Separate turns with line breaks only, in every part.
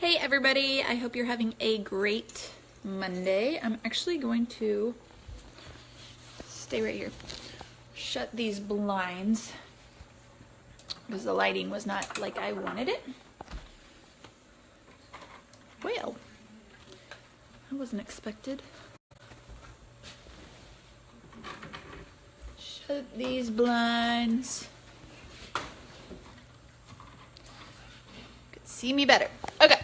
Hey everybody, I hope you're having a great Monday. I'm actually going to stay right here. Shut these blinds because the lighting was not like I wanted it. Well, that wasn't expected. Shut these blinds. Could see me better. Okay.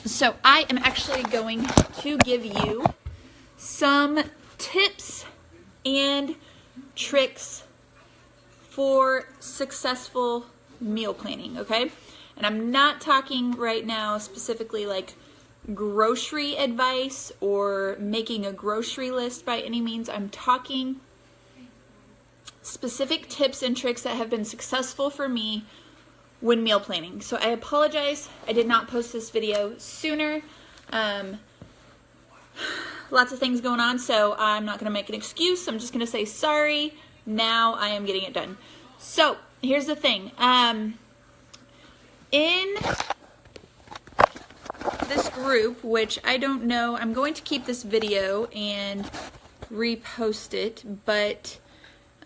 So I am actually going to give you some tips and tricks for successful meal planning, okay? And I'm not talking right now specifically like grocery advice or making a grocery list by any means. I'm talking specific tips and tricks that have been successful for me when meal planning. So I apologize, I did not post this video sooner. Lots of things going on, so I'm not going to make an excuse. I'm just going to say sorry. Now I am getting it done. So here's the thing. In this group, which I don't know, I'm going to keep this video and repost it, but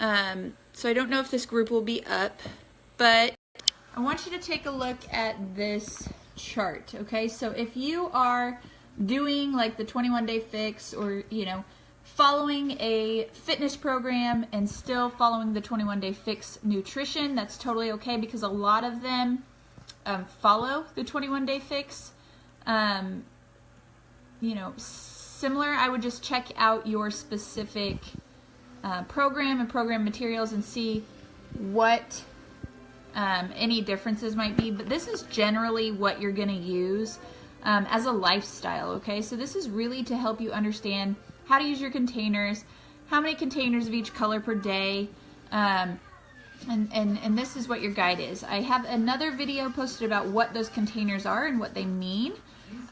so I don't know if this group will be up, but I want you to take a look at this chart, okay? So if you are doing like the 21-day fix or, you know, following a fitness program and still following the 21-day fix nutrition, that's totally okay because a lot of them follow the 21-day fix. You know, similar, I would just check out your specific program and program materials and see what any differences might be, but this is generally what you're going to use as a lifestyle, okay? So this is really to help you understand how to use your containers, how many containers of each color per day, and this is what your guide is. I have another video posted about what those containers are and what they mean,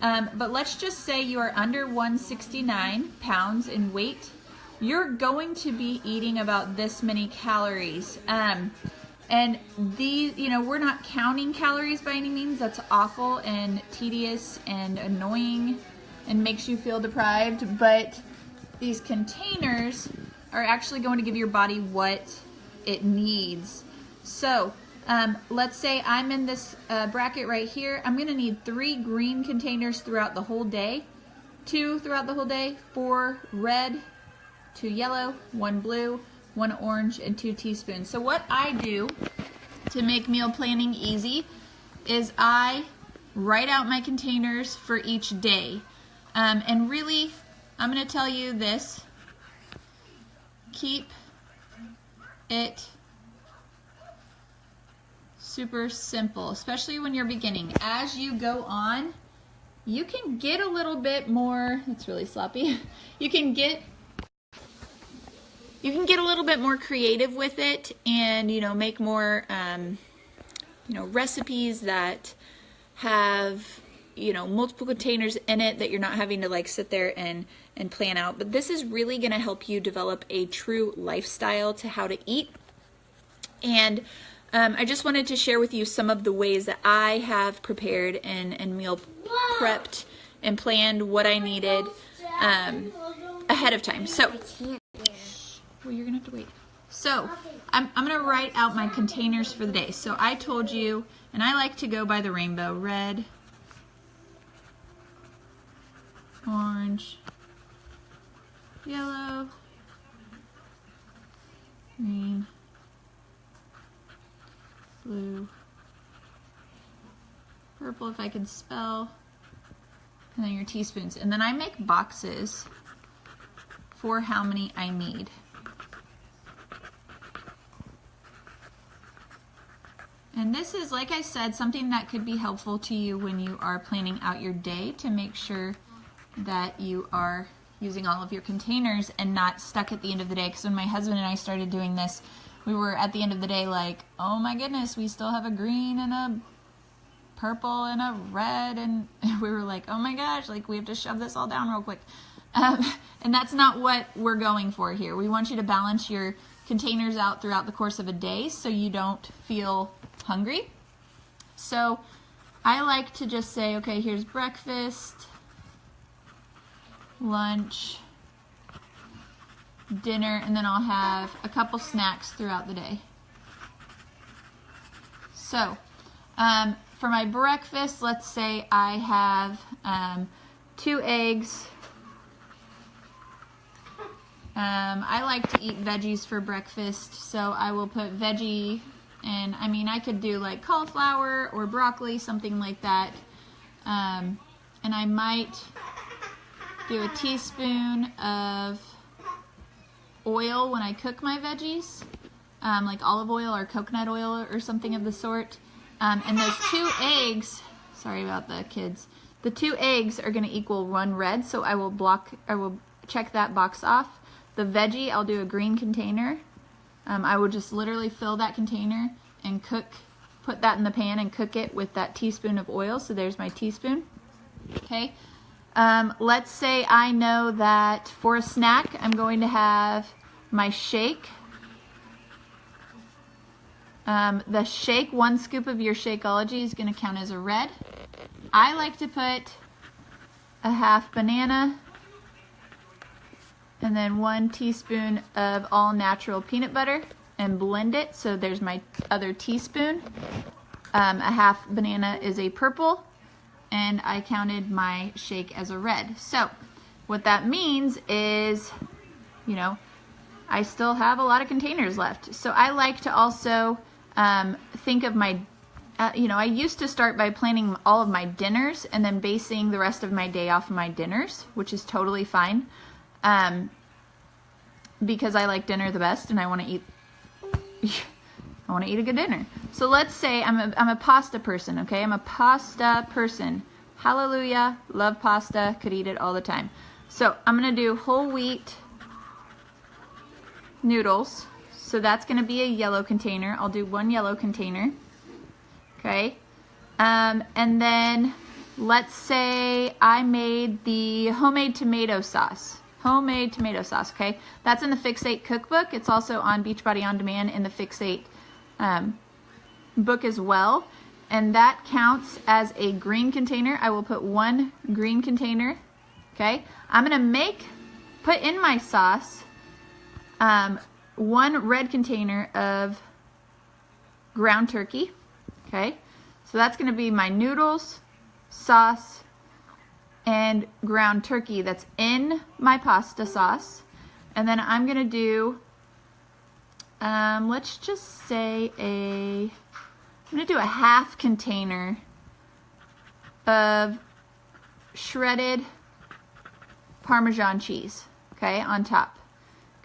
but let's just say you are under 169 pounds in weight. You're going to be eating about this many calories. And these, you know, we're not counting calories by any means. That's awful and tedious and annoying and makes you feel deprived. But these containers are actually going to give your body what it needs. So let's say I'm in this bracket right here. I'm going to need 3 green containers throughout the whole day, 2 throughout the whole day, 4 red, 2 yellow, 1 blue, 1 orange, and 2 teaspoons. So what I do to make meal planning easy is I write out my containers for each day. And really, I'm going to tell you this, keep it super simple, especially when you're beginning. As you go on, you can get a little bit more, that's really sloppy, you can get a little bit more creative with it and, you know, make more, you know, recipes that have, you know, multiple containers in it that you're not having to like sit there and plan out. But this is really going to help you develop a true lifestyle to how to eat. And I just wanted to share with you some of the ways that I have prepared and meal prepped and planned what I needed ahead of time. So well, you're gonna have to wait. So I'm gonna write out my containers for the day. So I told you, and I like to go by the rainbow: red, orange, yellow, green, blue, purple if I can spell, and then your teaspoons. And then I make boxes for how many I need. And this is, like I said, something that could be helpful to you when you are planning out your day to make sure that you are using all of your containers and not stuck at the end of the day. Because when my husband and I started doing this, we were at the end of the day like, oh my goodness, we still have a green and a purple and a red, and we were like, oh my gosh, like we have to shove this all down real quick. And that's not what we're going for here. We want you to balance your containers out throughout the course of a day so you don't feel hungry. So I like to just say, okay, here's breakfast, lunch, dinner, and then I'll have a couple snacks throughout the day. So, for my breakfast, let's say I have 2 eggs. I like to eat veggies for breakfast, so I will put veggie, and I mean I could do like cauliflower or broccoli, something like that. And I might do a teaspoon of oil when I cook my veggies, like olive oil or coconut oil or something of the sort. And those 2 eggs, sorry about the kids, the 2 eggs are going to equal 1 red, so I will check that box off. The veggie, I'll do a green container. I will just literally fill that container and put that in the pan and cook it with that teaspoon of oil. So there's my teaspoon. Okay. Let's say I know that for a snack, I'm going to have my shake. The shake, 1 scoop of your Shakeology is going to count as a red. I like to put a half banana and then 1 teaspoon of all natural peanut butter and blend it. So there's my other teaspoon. A half banana is a purple, and I counted my shake as a red. So what that means is, you know, I still have a lot of containers left. So I like to also think of my, you know, I used to start by planning all of my dinners and then basing the rest of my day off of my dinners, which is totally fine. Because I like dinner the best and I want to eat a good dinner. So let's say I'm a pasta person, okay? I'm a pasta person. Hallelujah, love pasta, could eat it all the time. So I'm going to do whole wheat noodles. So that's going to be a yellow container. I'll do 1 yellow container. Okay? And then let's say I made the homemade tomato sauce. Homemade tomato sauce, okay? That's in the Fix8 cookbook. It's also on Beachbody On Demand in the Fix8 book as well. And that counts as a green container. I will put 1 green container, okay? I'm gonna put in my sauce 1 red container of ground turkey, okay? So that's gonna be my noodles, sauce, and ground turkey that's in my pasta sauce. And then I'm gonna do, let's just say I'm gonna do a half container of shredded Parmesan cheese, okay, on top.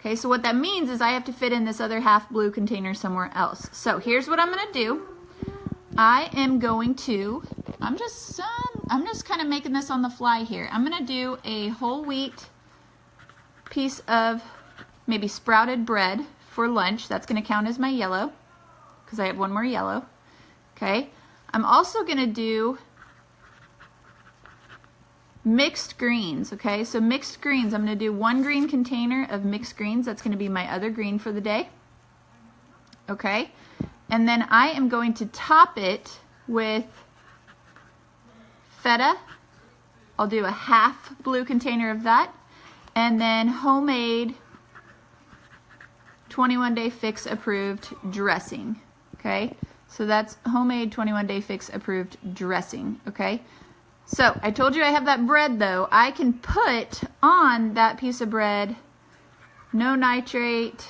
Okay, so what that means is I have to fit in this other half blue container somewhere else. So here's what I'm gonna do. I'm just kind of making this on the fly here. I'm gonna do a whole wheat piece of maybe sprouted bread for lunch. That's gonna count as my yellow because I have 1 more yellow. Okay, I'm also gonna do mixed greens. Okay, so mixed greens, I'm gonna do 1 green container of mixed greens. That's gonna be my other green for the day. Okay, and then I am going to top it with feta. I'll do a half blue container of that, and then homemade 21-day fix approved dressing. Okay, so that's homemade 21-day fix approved dressing. Okay, so I told you I have that bread though. I can put on that piece of bread no nitrate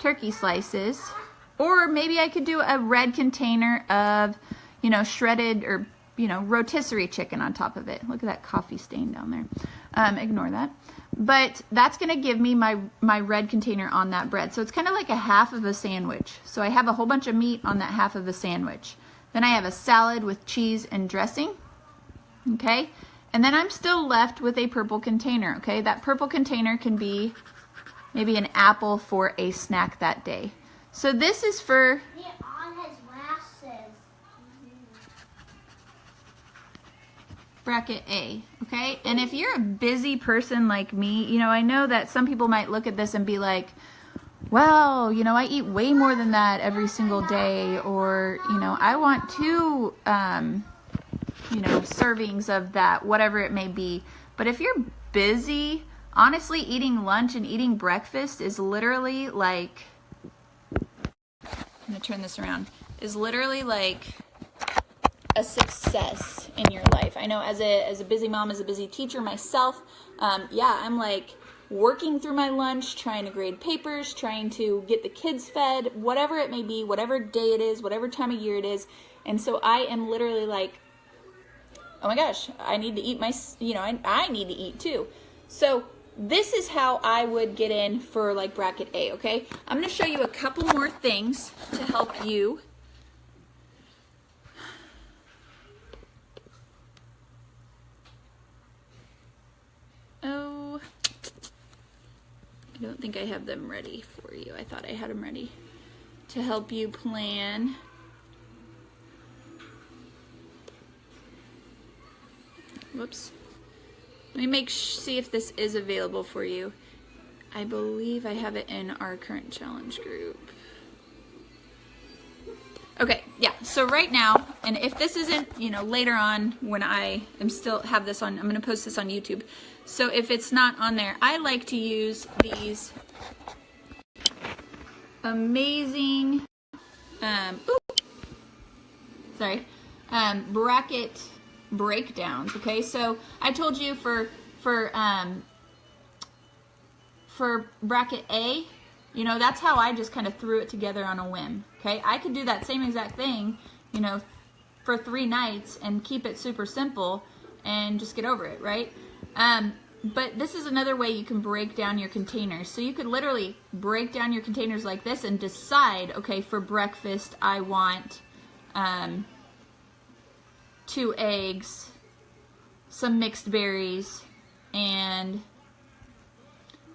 turkey slices. Or maybe I could do a red container of, you know, shredded or, you know, rotisserie chicken on top of it. Look at that coffee stain down there. Ignore that. But that's going to give me my red container on that bread. So it's kind of like a half of a sandwich. So I have a whole bunch of meat on that half of a sandwich. Then I have a salad with cheese and dressing. Okay. And then I'm still left with a purple container. Okay. That purple container can be maybe an apple for a snack that day. So this is for bracket A, okay? And if you're a busy person like me, you know, I know that some people might look at this and be like, well, you know, I eat way more than that every single day, or, you know, I want 2, you know, servings of that, whatever it may be. But if you're busy, honestly, eating lunch and eating breakfast is literally like, I'm gonna turn this around, is literally like a success in your life. I know as a busy mom, as a busy teacher myself, yeah, I'm like working through my lunch, trying to grade papers, trying to get the kids fed, whatever it may be, whatever day it is, whatever time of year it is. And so I am literally like, oh my gosh, I need to eat you know, I need to eat too. So this is how I would get in for like bracket A, okay? I'm gonna show you a couple more things to help you. Oh, I don't think I have them ready for you. I thought I had them ready to help you plan. Whoops. Let me see if this is available for you. I believe I have it in our current challenge group. Okay, yeah, so right now, and if this isn't, you know, later on when I am still have this on, I'm going to post this on YouTube. So if it's not on there, I like to use these amazing, bracket breakdowns. Okay, so I told you for bracket A, you know, that's how I just kind of threw it together on a whim. Okay, I could do that same exact thing, you know, for 3 nights and keep it super simple and just get over it, right? But this is another way you can break down your containers. So you could literally break down your containers like this and decide, okay, for breakfast I want 2 eggs, some mixed berries, and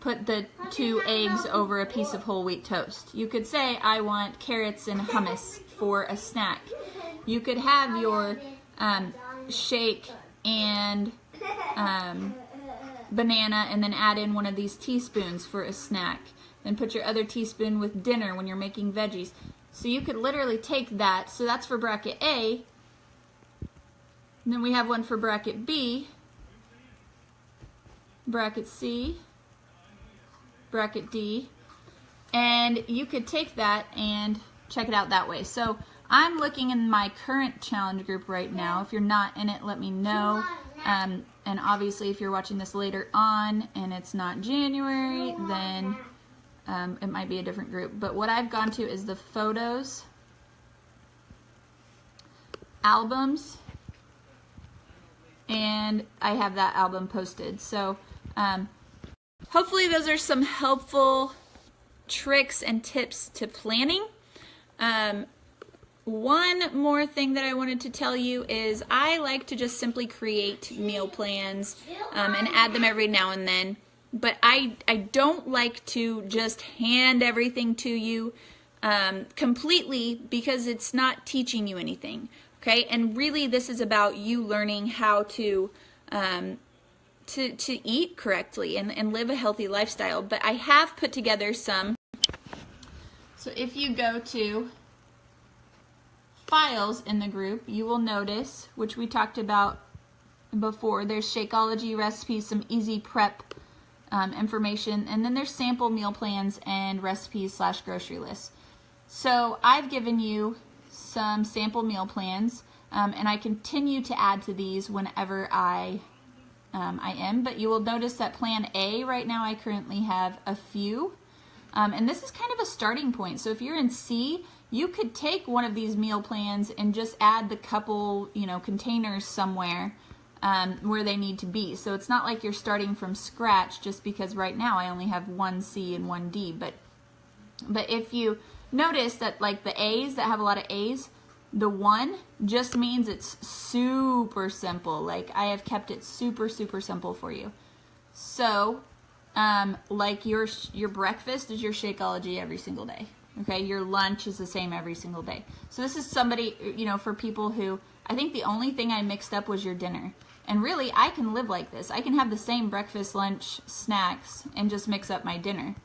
put the 2 eggs over a piece of whole wheat toast. You could say, I want carrots and hummus for a snack. You could have your shake and banana and then add in one of these teaspoons for a snack. Then put your other teaspoon with dinner when you're making veggies. So you could literally take that. So that's for bracket A. And then we have one for bracket B, bracket C, bracket D, and you could take that and check it out that way. So I'm looking in my current challenge group right now. If you're not in it, let me know. And obviously if you're watching this later on and it's not January, then it might be a different group. But what I've gone to is the photos, albums, and I have that album posted. So hopefully those are some helpful tricks and tips to planning. One more thing that I wanted to tell you is I like to just simply create meal plans and add them every now and then. But I don't like to just hand everything to you completely, because it's not teaching you anything. Okay, and really this is about you learning how to eat correctly and live a healthy lifestyle. But I have put together some. So if you go to files in the group, you will notice, which we talked about before, there's Shakeology recipes, some easy prep information, and then there's sample meal plans and recipes / grocery lists. So I've given you some sample meal plans, and I continue to add to these whenever I am, but you will notice that plan A right now I currently have a few, and this is kind of a starting point. So if you're in C, you could take one of these meal plans and just add the couple, you know, containers somewhere where they need to be. So it's not like you're starting from scratch just because right now I only have one C and one D. But if you notice that, like the A's that have a lot of A's, the 1 just means it's super simple. Like I have kept it super simple for you. So like your breakfast is your Shakeology every single day. Okay, your lunch is the same every single day. So this is somebody, you know, for people who, I think the only thing I mixed up was your dinner. And really, I can live like this. I can have the same breakfast, lunch, snacks, and just mix up my dinner.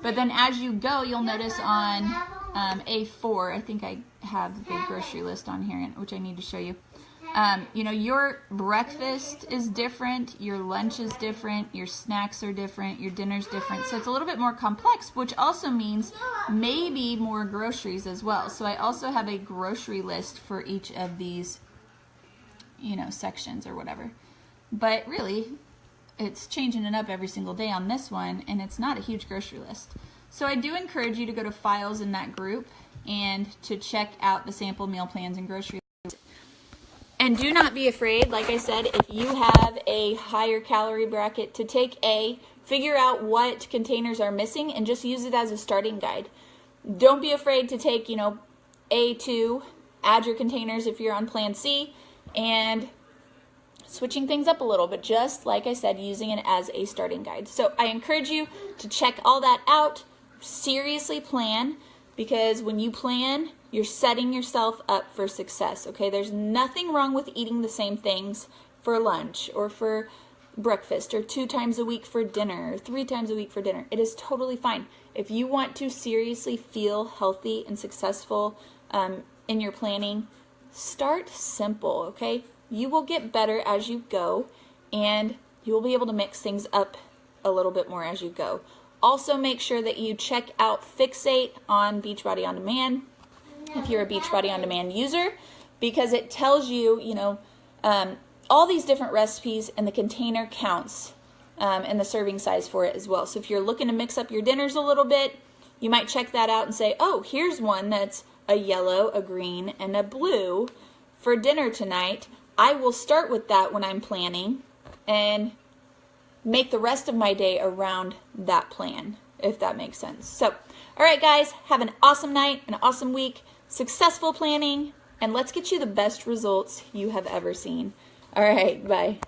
But then as you go, you'll notice on A4, I think I have the big grocery list on here, which I need to show you. You know, your breakfast is different, your lunch is different, your snacks are different, your dinner's different. So it's a little bit more complex, which also means maybe more groceries as well. So I also have a grocery list for each of these, you know, sections or whatever. But really, it's changing it up every single day on this one, and it's not a huge grocery list. So I do encourage you to go to files in that group and to check out the sample meal plans and grocery lists. And do not be afraid, like I said, if you have a higher calorie bracket, to take A, figure out what containers are missing, and just use it as a starting guide. Don't be afraid to take, you know, A2, add your containers if you're on plan C, and switching things up a little, but just like I said, using it as a starting guide. So I encourage you to check all that out, seriously plan, because when you plan, you're setting yourself up for success, okay? There's nothing wrong with eating the same things for lunch or for breakfast or 2 times a week for dinner or 3 times a week for dinner. It is totally fine. If you want to seriously feel healthy and successful in your planning, start simple, okay? You will get better as you go, and you will be able to mix things up a little bit more as you go. Also, make sure that you check out Fixate on Beachbody On Demand if you're a Beachbody On Demand user, because it tells you, you know, all these different recipes, and the container counts and the serving size for it as well. So if you're looking to mix up your dinners a little bit, you might check that out and say, oh, here's one that's a yellow, a green, and a blue for dinner tonight. I will start with that when I'm planning and make the rest of my day around that plan, if that makes sense. So, all right, guys, have an awesome night, an awesome week, successful planning, and let's get you the best results you have ever seen. All right, bye.